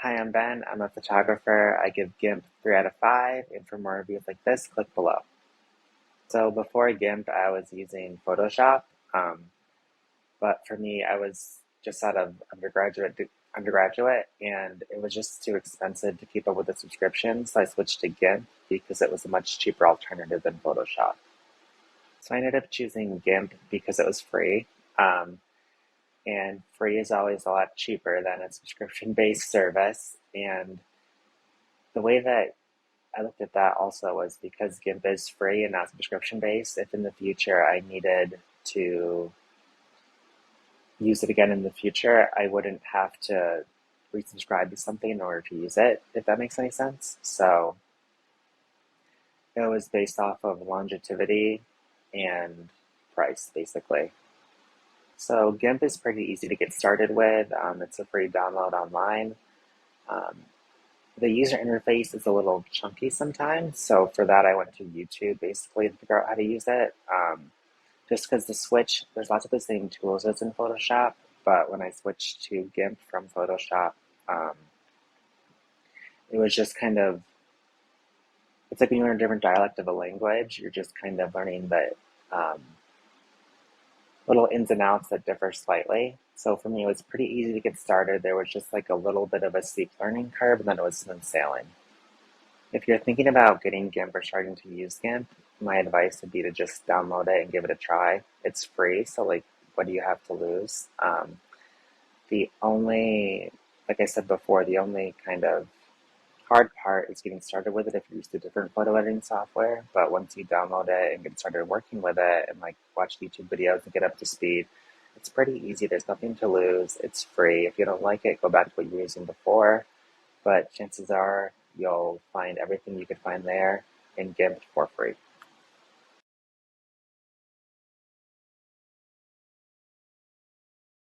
Hi, I'm Ben. I'm a photographer. I give GIMP 3 out of 5, and for more reviews like this, click below. So before GIMP, I was using Photoshop, but for me, I was just out of undergraduate, and it was just too expensive to keep up with the subscription, so I switched to GIMP because it was a much cheaper alternative than Photoshop. So I ended up choosing GIMP because it was free, um, and free is always a lot cheaper than a subscription-based service, and the way that I looked at that also was because GIMP is free and not subscription based. If in the future I needed to use it again in the future, I wouldn't have to resubscribe to something in order to use it, if that makes any sense. So it was based off of longevity and price, basically. So GIMP is pretty easy to get started with. It's a free download online. Um, the user interface is a little chunky sometimes, so for that I went to YouTube basically to figure out how to use it. Just because the switch, there's lots of the same tools as in Photoshop, but when I switched to GIMP from Photoshop, um, it was just kind of, it's like when you learn a different dialect of a language, you're just kind of learning the um, little ins and outs that differ slightly. So for me, it was pretty easy to get started. There was just like a little bit of a steep learning curve, and then it was smooth sailing. If you're thinking about getting GIMP or starting to use GIMP, my advice would be to just download it and give it a try. It's free, so like, what do you have to lose? The only, like I said before, the only kind of hard part is getting started with it if you're used to different photo editing software. But once you download it and get started working with it and like watch YouTube videos and get up to speed, it's pretty easy. There's nothing to lose. It's free. If you don't like it, go back to what you were using before. But chances are you'll find everything you could find there in GIMP for free.